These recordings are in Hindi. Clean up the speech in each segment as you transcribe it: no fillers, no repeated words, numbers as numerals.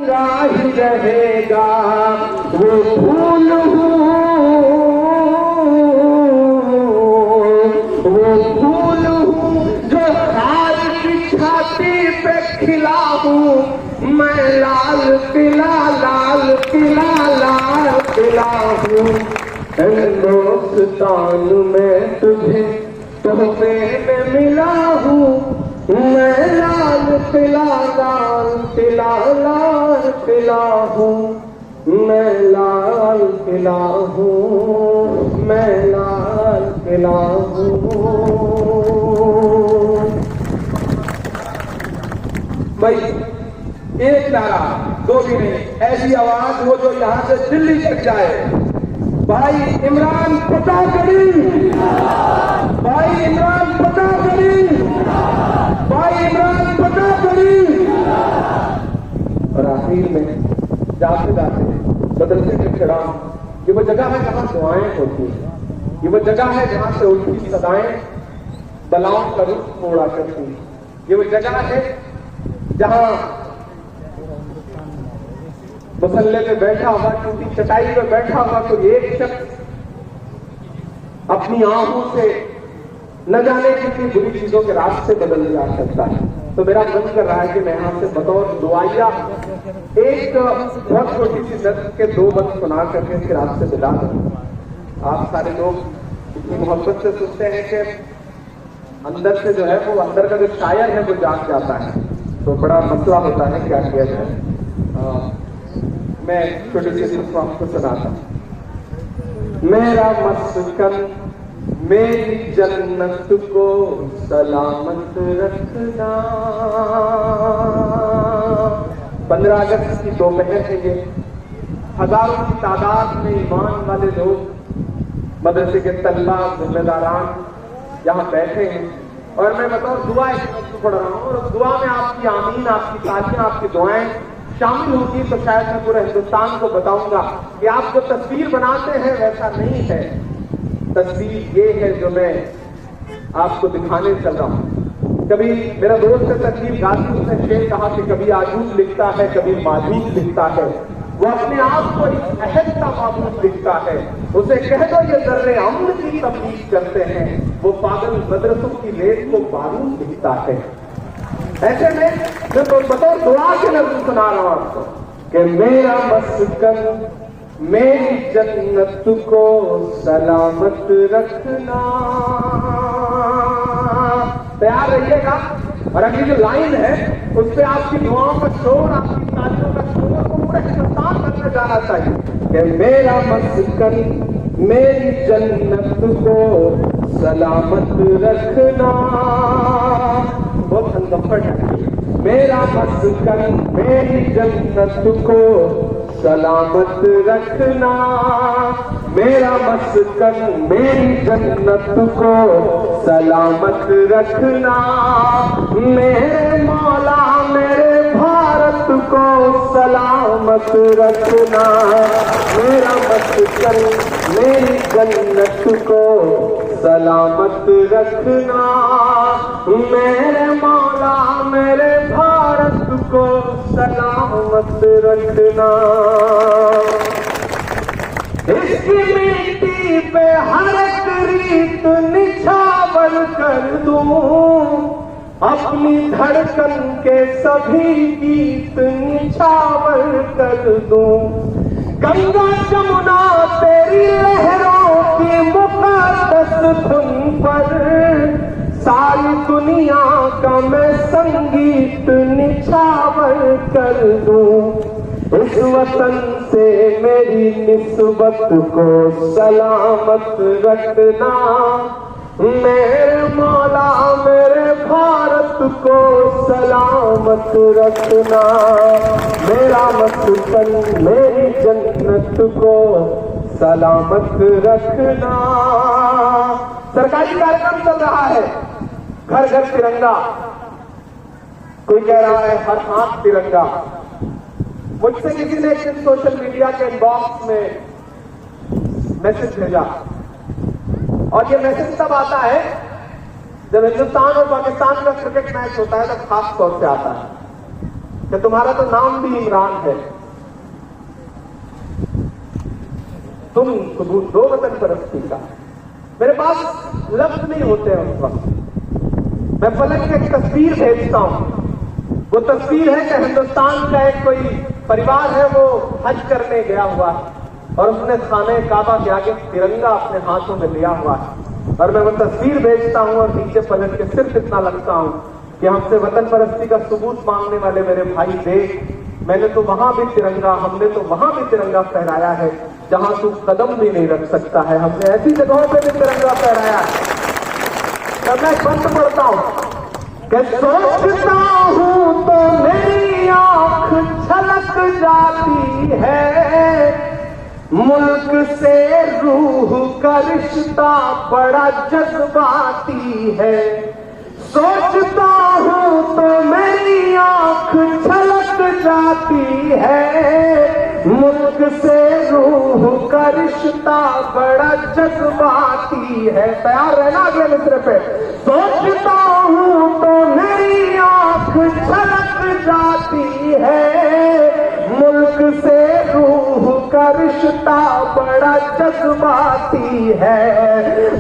तिरंगा ही रहेगा। वो फूल हूँ, वो फूल हूँ जो खाद की छाती पे खिला हूँ। मैं लाल किला, लाल किला, लाल किला हूँ। हिंदुस्तान में तुझे तोहफे में मिला हूँ। मैं लाल किला, लाल किला, लाल किला हूँ। मैं लाल किला हूँ, मैं लाल किला हूँ। भाई एक नारा, दो भी नहीं, ऐसी आवाज हो जो यहां से दिल्ली तक जाए। भाई इमरान पता करी, भाई इमरान पता करी, भाई इमरान पता करी। और आखिर में जाते जाते बदलते में खड़ा, ये वो जगह है जहां दुआएं होती है, ये वो जगह है जहां से उनकी सदाएं बलाओं का रुख मोड़ा करती है। ये वो जगह है जहां मसल्ले पे बैठा हुआ, टूटी चटाई पे बैठा हुआ कोई एक शख्स अपनी आंखों से न जाने कितनी बुरी चीजों के रास्ते बदल जा सकता है। तो मेरा मन कर रहा है कि मैं यहां से बतौर दुआया एक बहुत छोटी सी नस्ल के दो बंद सुना करके इसके रास्ते दिला दूं। आप सारे लोग इतनी मोहब्बत से सुनते हैं कि अंदर से जो है वो अंदर का जो शायर है वो जाग जाता है, तो बड़ा मसला होता है क्या किया जाए। मैं छोटी सी आपको सुनाता हूं। मेरा मस्कन मेरी जन्नत को सलामत रखना। 15 अगस्त की दोपहर है ये, हजारों की तादाद में ईमान वाले लोग, मदरसे के तलबा, जिम्मेदारान यहाँ बैठे हैं और मैं बतौर दुआ पढ़ रहा हूँ। और दुआ में आपकी आमीन, आपकी तालियां, आपकी दुआएं शामिल होगी तो शायद मैं पूरे हिंदुस्तान को बताऊंगा कि आप जो तस्वीर बनाते हैं वैसा नहीं है। तस्वीर ये है जो मैं आपको दिखाने चल रहा हूं। कभी मेरा दोस्त है तकलीफ गाजी, उसने शेर कहा कि कभी आजूज लिखता है, कभी माजूज लिखता है। वो अपने आप को एक अहद का मामूल लिखता है। उसे कह दो ये जर्रे अम्न की तबलीग करते हैं, वो पागल मदरसों की रेत को बारूद लिखता है। ऐसे में मैं तो बतौर दुआ के नज़र सुना रहा हूं आपको कि मेरा मस्कन मेरी जन्नत को सलामत रखना। तैयार रहिएगा। और अगली जो लाइन है उस पर आपकी दुआओं का शोर, आपकी तालियों का शोर को पूरे हिंदुस्तान तक में जाना चाहिए कि मेरा मस्कन मेरी जन्नत को सलामत रखना। बहुत कंफर्ट है। मेरा मस्कन मेरी जन्नत को सलामत रखना। मेरा मस्कन मेरी जन्नत को सलामत रखना। मेरे मौला मेरे भारत को सलामत रखना। मेरा मस्कन मेरी जन्नत को सलामत रखना। मेरे मौला मेरे भारत को सलामत रखना। इसकी मिट्टी पे हर एक रीत निछावर कर दूं, अपनी धड़कन के सभी गीत निछावर कर दूं। गंगा जमुना तेरी लहरों की मुकद्दस धुन पर सारी दुनिया का मैं संगीत निछावर कर दूं। इस वतन से मेरी निस्बत को सलामत रखना। मेरे मौला मेरे भारत को सलामत रखना। मेरा मस्कन मेरी जन्नत को सलामत रखना। सरकारी कार्यक्रम चल रहा है, घर घर तिरंगा, कोई कह रहा है हर हाथ तिरंगा। मुझसे किसी ने एक दिन सोशल मीडिया के इनबॉक्स में मैसेज भेजा, और ये मैसेज तब आता है जब हिंदुस्तान और पाकिस्तान का क्रिकेट मैच होता है, तब खास तौर से आता है। कि तुम्हारा तो नाम भी इमरान है, तुम सबूत दो वतन परस्ती का। मेरे पास लफ्ज नहीं होते हैं उस वक्त। मैं फलक की एक तस्वीर भेजता हूं। वो तस्वीर है कि हिंदुस्तान का एक कोई परिवार है, वो हज करने गया हुआ है और उसने खाने काबा के आगे तिरंगा अपने हाथों में लिया हुआ है। और मैं वो तस्वीर भेजता हूं और नीचे पलट के सिर्फ इतना लगता हूं कि हमसे वतन परस्ती का सबूत मांगने वाले मेरे भाई देख, मैंने तो वहां भी तिरंगा, हमने तो वहां भी तिरंगा फहराया है जहां तू कदम भी नहीं रख सकता है। हमने ऐसी जगहों पे भी तिरंगा फहराया है। तो मैं बंद पढ़ता हूं कि सोचता हूं तो मेरी आंख छलक जाती है, मुल्क से रूह का रिश्ता बड़ा जज्बाती है। सोचता हूं तो मेरी आंख छलक जाती है, मुल्क से रूह का रिश्ता बड़ा जज्बाती है। तैयार रहना अगले मिसरे पे। सोचता हूं तो मेरी आंख छलक जाती है, मुल्क से रूह का रिश्ता बड़ा जज्बाती है।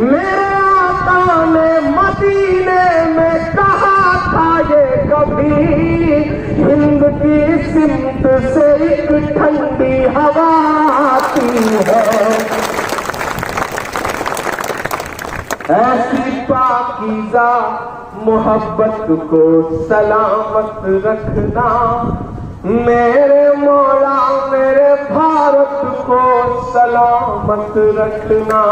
मेरे आका ने मदीने में कहा था ये कभी, हिंद की सिमत से एक ठंडी हवा आती है। ऐसी पाकीज़ा मोहब्बत को सलामत रखना, मेरे मौला मेरे भारत को सलामत रखना,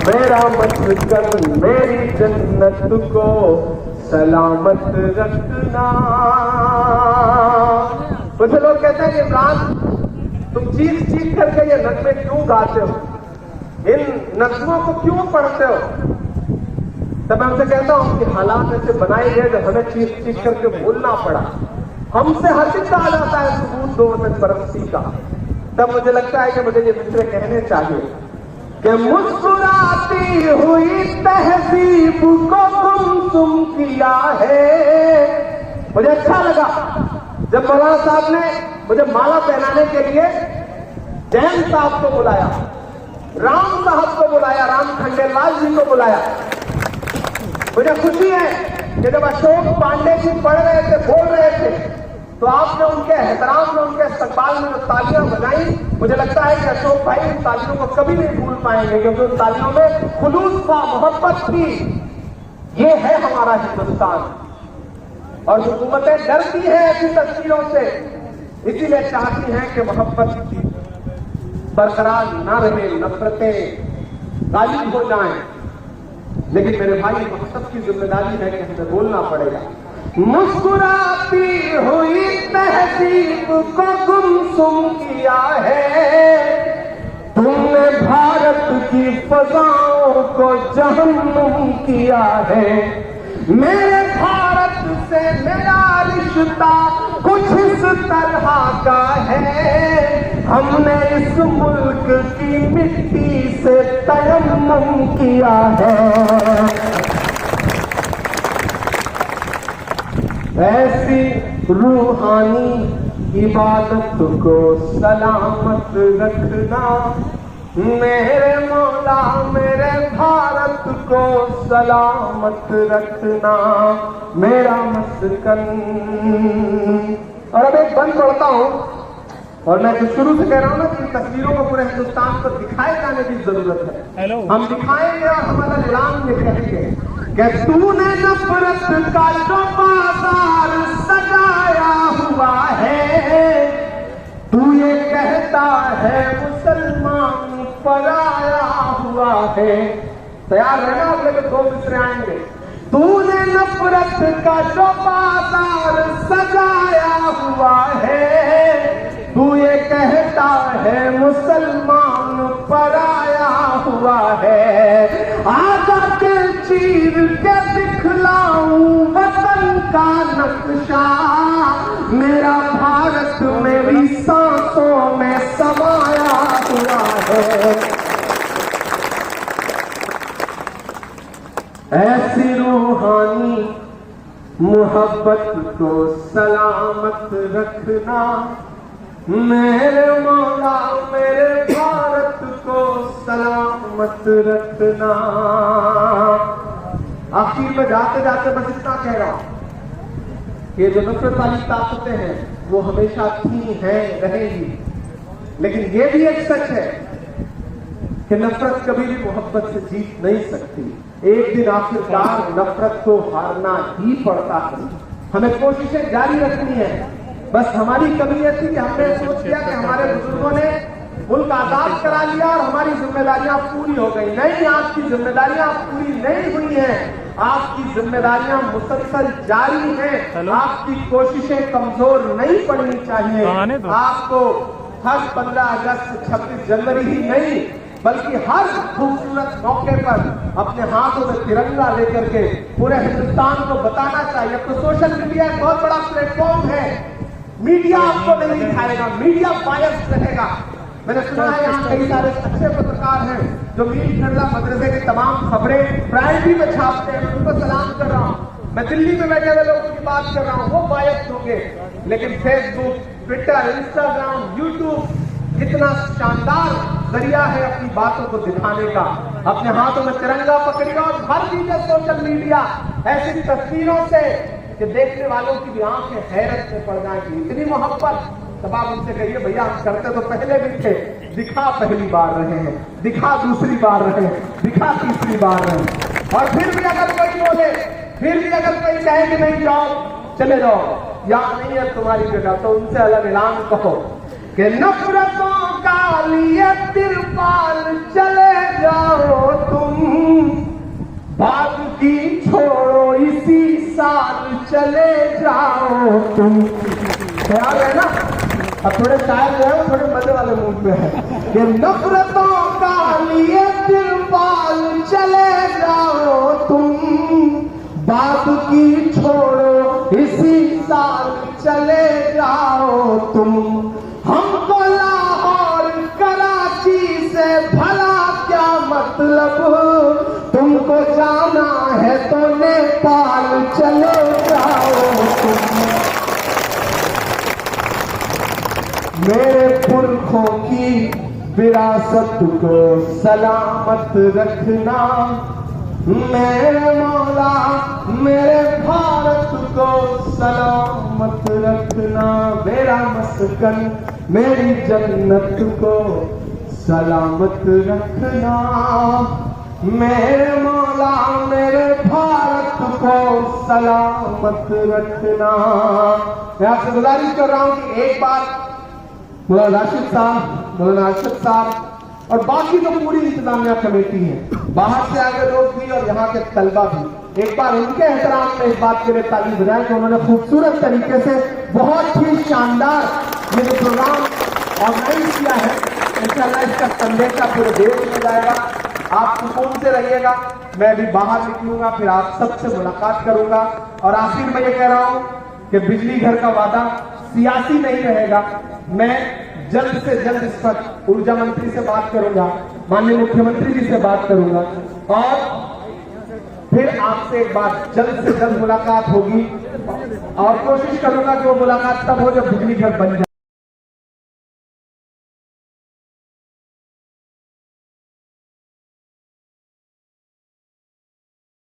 मेरा मस्कन मेरी जन्नत को सलामत रखना। कुछ लोग कहते हैं कि इमरान तुम चीख चीख करके ये नगमे क्यों गाते हो, इन नगमों को क्यों पढ़ते हो? तब मैं उनसे कहता हूं कि हालात ऐसे बनाए गए जब हमें चीख चीख करके बोलना पड़ा। हमसे हर दिन कहा जाता है सबूत दो वतन परस्ती का। तब मुझे लगता है कि मुझे ये मिसरे कहने चाहिए कि मुस्कुराती हुई तहजीब को गुमसुम किया है। मुझे अच्छा लगा जब मौलाना साहब ने मुझे माला पहनाने के लिए जैन साहब को बुलाया, राम साहब को बुलाया, राम खंडेलवाल जी को बुलाया। मुझे खुशी है कि जब अशोक पांडे जी पढ़ रहे थे, बोल रहे थे, तो आपने उनके एहतराम में, उनके इस्तकबाल में जो तालियां बजाई, मुझे लगता है कि अशोक भाई उन तालियों को कभी नहीं भूल पाएंगे, क्योंकि उन तालियों में खुलूस था, मोहब्बत थी। ये है हमारा हिंदुस्तान। और हुकूमतें डरती हैं ऐसी तस्वीरों से, इसीलिए चाहती हैं कि मोहब्बत बरकरार ना रहे, नफरतें गालिब हो जाएं। लेकिन मेरे भाई, मोहब्बत की जिम्मेदारी है कि हमें बोलना पड़ेगा। मुस्कुराती हुई तहजीब को गुमसुम किया है, तुमने भारत की फजाओं को जहन्नुम किया है। मेरे भारत से मेरा रिश्ता कुछ इस तरह का है, हमने इस मुल्क की मिट्टी से तयम्मुम किया है। ऐसी रूहानी इबादत को सलामत रखना, मेरे मौला मेरे भारत को सलामत रखना, मेरा मस्कन। और अब एक बंद पढ़ता हूं, और मैं जो शुरू से कह रहा हूं ना कि तस्वीरों को पूरे हिंदुस्तान पर दिखाए जाने की जरूरत है। हम दिखाएंगे और हमारा ऐलान ये कहेंगे कि तूने नफरत का जो बाजार सजाया हुआ है, तू ये कहता है मुसलमान पराया हुआ है। तैयार रहना, अगले में दो मिसरे आएंगे। तूने नफरत का जो बाजार सजाया हुआ है, तू ये कहता है मुसलमान पराया हुआ है। आजा के चीर के दिखलाऊं वतन का नक्शा, मेरा भारत मेरी सांसों में समाया हुआ है। ऐसी रूहानी मोहब्बत को सलामत रखना मेरे मौला, मेरे भारत को सलामत रखना। आखिर में जाते जाते बस इतना कह रहा हूं कि जो नफरत वाली ताकतें हैं वो हमेशा थी, हैं, रहेंगी, लेकिन ये भी एक सच है कि नफरत कभी भी मोहब्बत से जीत नहीं सकती। एक दिन आखिरकार नफरत को हारना ही पड़ता है। हमें कोशिशें जारी रखनी है। बस हमारी कमी यह थी कि हमने सोच लिया कि हमारे बुजुर्गों ने मुल्क आजाद करा लिया और हमारी जिम्मेदारियां पूरी हो गई। नहीं, आपकी जिम्मेदारियां पूरी नहीं हुई हैं। आपकी जिम्मेदारियां मुसलसल जारी हैं। आपकी कोशिशें कमजोर नहीं पड़नी चाहिए। आपको हर 15 अगस्त 26 जनवरी ही नहीं बल्कि हर खूबसूरत मौके पर अपने हाथों में तिरंगा लेकर के पूरे हिंदुस्तान को बताना चाहिए। अब तो सोशल मीडिया एक बहुत बड़ा प्लेटफॉर्म है। मीडिया आपको नहीं दिखाएगा, मीडिया बायस रहेगा। मैंने सुना है यहाँ कई सारे अच्छे पत्रकार हैं जो मीर खरला मदरसे की तमाम खबरें प्राइमरी में छापते हैं। मैं उनको सलाम कर रहा हूँ। मैं दिल्ली में बैठे हुए लोगों की बात कर रहा हूँ, वो बायस होंगे। लेकिन फेसबुक, ट्विटर, इंस्टाग्राम, यूट्यूब इतना शानदार जरिया है अपनी बातों को दिखाने का। अपने हाथों में तिरंगा पकड़िएगा और भर दीजिए सोशल मीडिया ऐसी तस्वीरों से कि देखने वालों की भी आंखें हैरत में पड़ जाएंगी। इतनी मोहब्बत। तब आप उनसे कहिए भैया हम करते तो पहले भी थे, दिखा पहली बार रहे हैं, दिखा दूसरी बार रहे हैं, दिखा तीसरी बार रहे हैं। और फिर भी अगर कोई बोले, फिर भी अगर कोई कहे कि नहीं जाओ, चले जाओ, या नहीं है तुम्हारी जगह, तो उनसे अलग ऐलान कहो कि नफरतों का लिए तिरपाल चले जाओ तुम, बात की छोड़ो इसी साल चले जाओ तुम। ख्याल है ना? अब थोड़े शायर जो है थोड़े मजे वाले मूड में है कि नफरतों का लिए तिरपाल चले जाओ तुम, बात की छोड़ो इसी साल चले जाओ तुम। हमको लाहौर कराची से भला क्या मतलब, तुमको जाना है तो नेपाल चले जाओ तुम। मेरे पुरखों की विरासत को सलामत रखना मेरे मौला, मेरे भारत को सलामत रखना। मेरा मस्कन, मेरी जन्नत को सलामत रखना मेरे मौला, मेरे भारत को सलामत रखना। मैं आपसे गुजारिश कर रहा हूं कि एक बार मौलाना राशिद साहब, मौलाना अरशद साहब और बाकी जो पूरी इंतजामिया कमेटी है, बाहर से आगे लोग भी और यहाँ के तलबा भी, एक बार उनके एहतराम में इस बात के लिए ताली बजाएं कि उन्होंने खूबसूरत तरीके से बहुत ही शानदार ये जो प्रोग्राम ऑर्गेनाइज किया है। इंशाअल्लाह इसका संदेशा पूरे देश में जाएगा। आप सुकून से रहिएगा। मैं भी बाहर निकलूंगा, फिर आप सबसे मुलाकात करूंगा। और आखिर में ये कह रहा हूं कि बिजली घर का वादा सियासी नहीं रहेगा। मैं जल्द से जल्द इस पर ऊर्जा मंत्री से बात करूंगा, माननीय मुख्यमंत्री जी से बात करूंगा और फिर आपसे एक बार जल्द से जल्द मुलाकात होगी। और कोशिश करूंगा कि वो मुलाकात तब हो जब बिजली घर बन जाए।